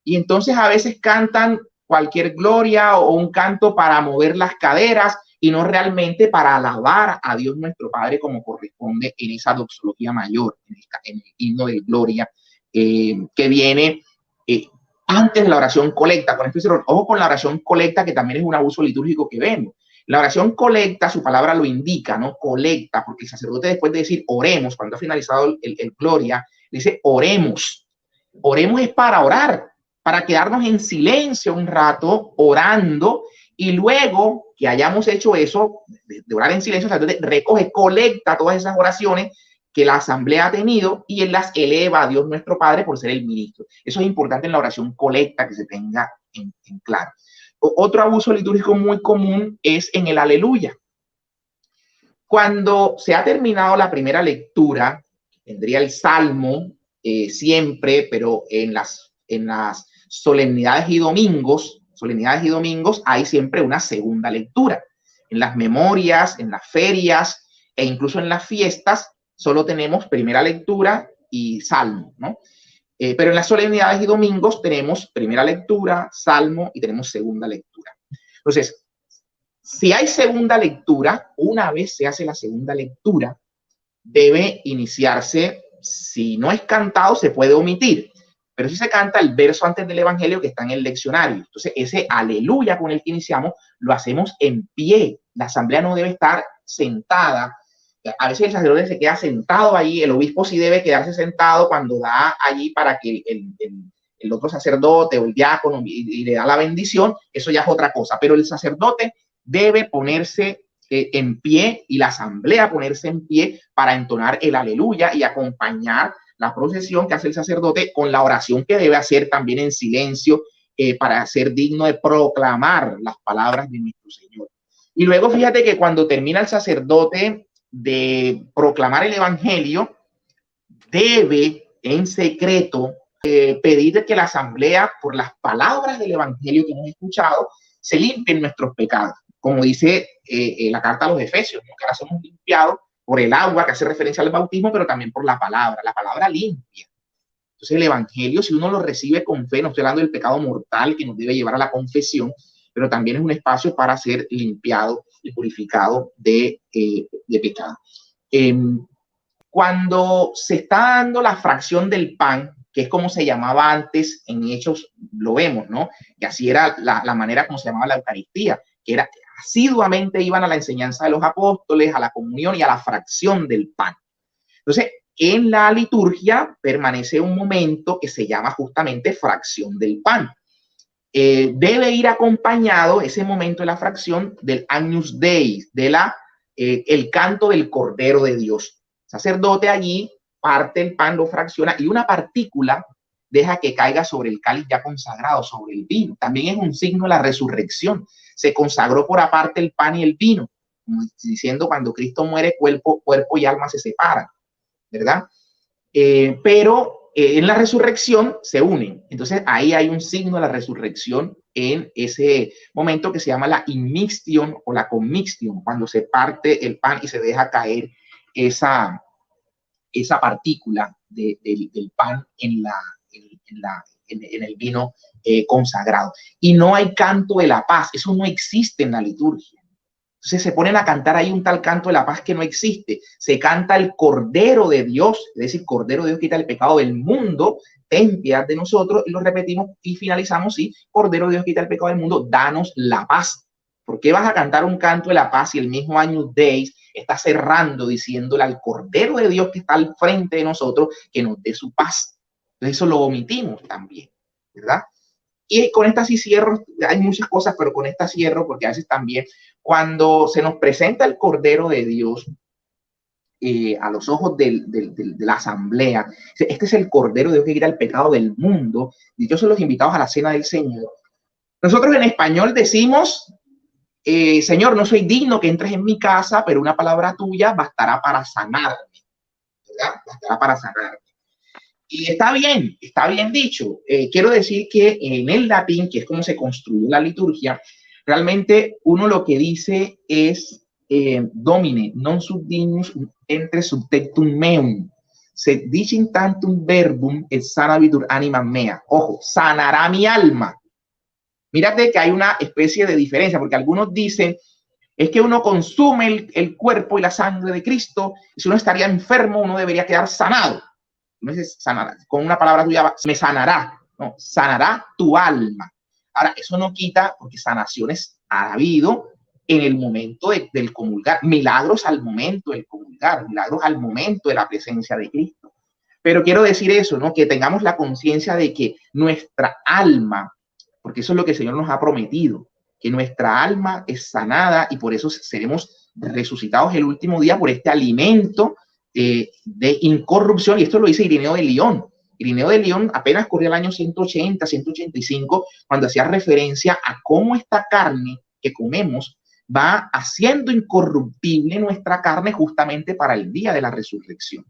Y entonces a veces cantan cualquier gloria o un canto para mover las caderas y no realmente para alabar a Dios nuestro Padre como corresponde en esa doxología mayor, en el himno del Gloria, que viene antes de la oración colecta. Con esto, ojo con la oración colecta, que también es un abuso litúrgico que vemos. La oración colecta, su palabra lo indica, ¿no? Colecta, porque el sacerdote, después de decir oremos, cuando ha finalizado el Gloria, dice oremos. Oremos es para orar, para quedarnos en silencio un rato orando, y luego que hayamos hecho eso, de orar en silencio, el sacerdote recoge, colecta todas esas oraciones que la asamblea ha tenido y él las eleva a Dios nuestro Padre por ser el ministro. Eso es importante en la oración colecta, que se tenga en claro. Otro abuso litúrgico muy común es en el aleluya. Cuando se ha terminado la primera lectura, tendría el salmo siempre, pero en las solemnidades y domingos hay siempre una segunda lectura. En las memorias, en las ferias e incluso en las fiestas solo tenemos primera lectura y salmo, ¿no? Pero en las solemnidades y domingos tenemos primera lectura, salmo y tenemos segunda lectura. Entonces, si hay segunda lectura, una vez se hace la segunda lectura, debe iniciarse, si no es cantado, se puede omitir, pero si se canta el verso antes del evangelio que está en el leccionario. Entonces, ese aleluya con el que iniciamos, lo hacemos en pie. La asamblea no debe estar sentada. A veces el sacerdote se queda sentado ahí, el obispo sí debe quedarse sentado cuando da allí para que el otro sacerdote o el diácono y le da la bendición, eso ya es otra cosa, pero el sacerdote debe ponerse en pie y la asamblea ponerse en pie para entonar el aleluya y acompañar la procesión que hace el sacerdote con la oración que debe hacer también en silencio para ser digno de proclamar las palabras de nuestro Señor. Y luego fíjate que cuando termina el sacerdote de proclamar el evangelio, debe en secreto pedir que la asamblea, por las palabras del evangelio que hemos escuchado, se limpien nuestros pecados. Como dice la carta a los Efesios, ¿no? Que ahora somos limpiados por el agua, que hace referencia al bautismo, pero también por la palabra limpia. Entonces el evangelio, si uno lo recibe con fe, no estoy hablando del pecado mortal que nos debe llevar a la confesión, pero también es un espacio para ser limpiado y purificado de pecado. Cuando se está dando la fracción del pan, que es como se llamaba antes en Hechos, lo vemos, ¿no? Que así era la manera como se llamaba la Eucaristía, que era asiduamente iban a la enseñanza de los apóstoles, a la comunión y a la fracción del pan. Entonces, en la liturgia permanece un momento que se llama justamente fracción del pan. Debe ir acompañado ese momento de la fracción del Agnus Dei, el canto del Cordero de Dios. El sacerdote allí parte el pan, lo fracciona y una partícula deja que caiga sobre el cáliz ya consagrado, sobre el vino. También es un signo de la resurrección. Se consagró por aparte el pan y el vino, como diciendo cuando Cristo muere, cuerpo y alma se separan, ¿verdad? Pero en la resurrección se unen. Entonces ahí hay un signo de la resurrección en ese momento que se llama la inmixtion o la commixtion, cuando se parte el pan y se deja caer esa partícula del pan en el vino consagrado. Y no hay canto de la paz, eso no existe en la liturgia. Entonces se ponen a cantar ahí un tal canto de la paz que no existe. Se canta el Cordero de Dios, es decir, Cordero de Dios quita el pecado del mundo, ten piedad de nosotros, y lo repetimos y finalizamos, sí, Cordero de Dios quita el pecado del mundo, danos la paz. ¿Por qué vas a cantar un canto de la paz si el mismo Agnus Dei está cerrando diciéndole al Cordero de Dios que está al frente de nosotros que nos dé su paz? Entonces eso lo omitimos también, ¿verdad? Y con esta sí cierro, hay muchas cosas, pero con esta cierro porque a veces también cuando se nos presenta el Cordero de Dios a los ojos de la asamblea, este es el Cordero de Dios que quita el pecado del mundo, dichosos los invitados a la cena del Señor. Nosotros en español decimos, Señor, no soy digno que entres en mi casa, pero una palabra tuya bastará para sanarme, ¿verdad? Bastará para sanarme. Y está bien dicho. Quiero decir que en el latín, que es como se construyó la liturgia, realmente uno lo que dice es Domine, non subdignus entre subtectum meum, sed dicit tantum verbum et sanabitur animam mea. Ojo, sanará mi alma. Mírate que hay una especie de diferencia, porque algunos dicen, es que uno consume el cuerpo y la sangre de Cristo, y si uno estaría enfermo, uno debería quedar sanado. No es sanará, con una palabra tuya, me sanará, no, sanará tu alma. Ahora, eso no quita, porque sanaciones ha habido en el momento del comulgar, milagros al momento del comulgar, milagros al momento de la presencia de Cristo. Pero quiero decir eso, ¿no? Que tengamos la conciencia de que nuestra alma, porque eso es lo que el Señor nos ha prometido, que nuestra alma es sanada y por eso seremos resucitados el último día por este alimento de incorrupción. Y esto lo dice Irineo de Lyon. Irineo de Lyon apenas corría el año 180, 185, cuando hacía referencia a cómo esta carne que comemos va haciendo incorruptible nuestra carne justamente para el día de la resurrección.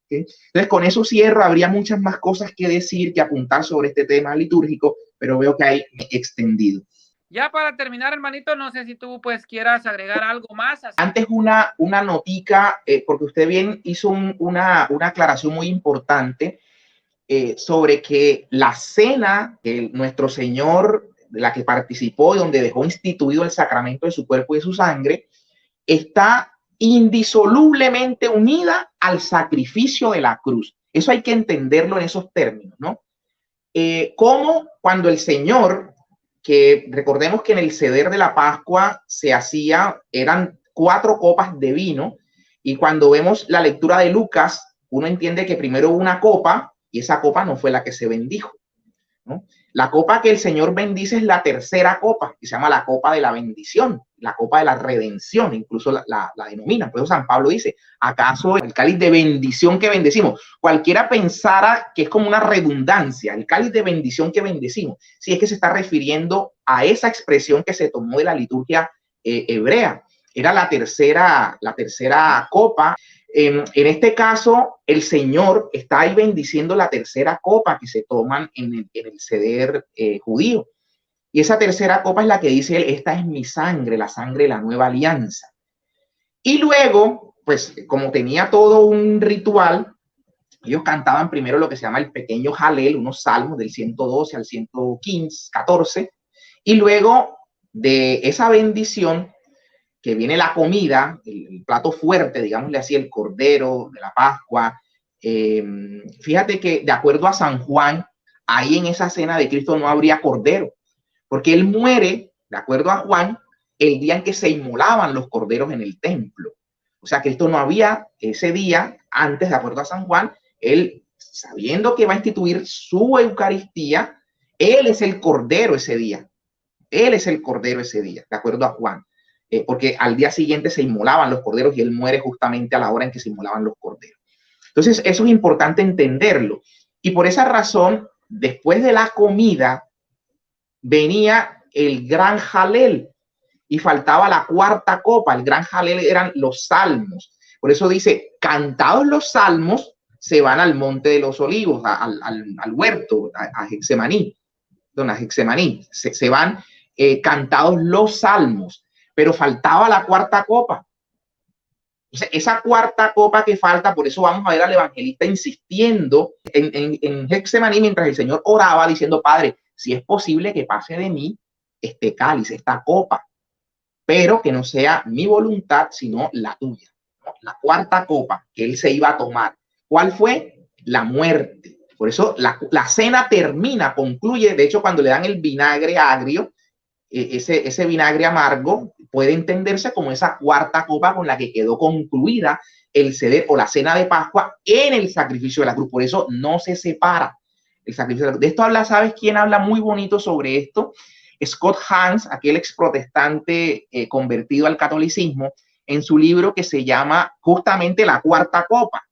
¿Okay? Entonces, con eso cierro. Habría muchas más cosas que decir, que apuntar sobre este tema litúrgico, pero veo que hay extendido. Ya para terminar, hermanito, no sé si tú pues quieras agregar algo más. Antes una notica, porque usted bien hizo una aclaración muy importante sobre que la cena que nuestro Señor, de la que participó y donde dejó instituido el sacramento de su cuerpo y de su sangre, está indisolublemente unida al sacrificio de la cruz. Eso hay que entenderlo en esos términos, ¿no? Como cuando el Señor, que recordemos que en el ceder de la Pascua se hacía, eran 4 copas de vino, y cuando vemos la lectura de Lucas, uno entiende que primero hubo una copa, y esa copa no fue la que se bendijo, ¿no? La copa que el Señor bendice es la tercera copa, que se llama la copa de la bendición, la copa de la redención, incluso la denominan. Por eso San Pablo dice, ¿acaso el cáliz de bendición que bendecimos? Cualquiera pensara que es como una redundancia, el cáliz de bendición que bendecimos, si es que se está refiriendo a esa expresión que se tomó de la liturgia hebrea. Era la tercera copa. En este caso, el Señor está ahí bendiciendo la tercera copa que se toman en el ceder judío. Y esa tercera copa es la que dice él, esta es mi sangre, la sangre de la nueva alianza. Y luego, pues como tenía todo un ritual, ellos cantaban primero lo que se llama el pequeño Jalel, unos salmos del 112 al 115, 14, y luego de esa bendición, que viene la comida, el plato fuerte, digámosle así, el cordero de la Pascua. Fíjate que de acuerdo a San Juan, ahí en esa cena de Cristo no habría cordero, porque él muere, de acuerdo a Juan, el día en que se inmolaban los corderos en el templo. O sea, Cristo no había ese día, antes, de acuerdo a San Juan, él, sabiendo que va a instituir su Eucaristía, él es el cordero ese día. Él es el cordero ese día, de acuerdo a Juan. Porque al día siguiente se inmolaban los corderos y él muere justamente a la hora en que se inmolaban los corderos. Entonces, eso es importante entenderlo. Y por esa razón, después de la comida, venía el gran jalel y faltaba la cuarta copa. El gran jalel eran los salmos. Por eso dice, cantados los salmos, se van al monte de los olivos, al huerto, a Getsemaní. Se van cantados los salmos. Pero faltaba la cuarta copa. Entonces, esa cuarta copa que falta, por eso vamos a ver al evangelista insistiendo en Getsemaní mientras el Señor oraba, diciendo, Padre, si es posible que pase de mí este cáliz, esta copa, pero que no sea mi voluntad, sino la tuya. ¿No? La cuarta copa que él se iba a tomar. ¿Cuál fue? La muerte. Por eso la cena termina, concluye, de hecho, cuando le dan el vinagre agrio, ese vinagre amargo puede entenderse como esa cuarta copa con la que quedó concluida el ceder o la cena de Pascua en el sacrificio de la cruz. Por eso no se separa el sacrificio de la cruz. De esto habla, ¿sabes quién habla muy bonito sobre esto? Scott Hans, aquel ex protestante convertido al catolicismo, en su libro que se llama justamente La Cuarta Copa,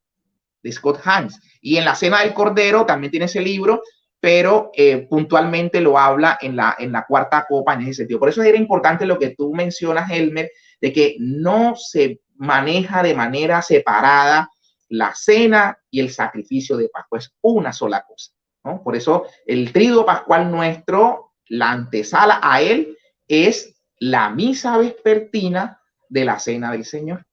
de Scott Hans. Y en la Cena del Cordero también tiene ese libro, pero puntualmente lo habla en la cuarta copa en ese sentido. Por eso era importante lo que tú mencionas, Elmer, de que no se maneja de manera separada la cena y el sacrificio de Pascua. Es una sola cosa, ¿no? Por eso el triduo pascual nuestro, la antesala a él, es la misa vespertina de la cena del Señor.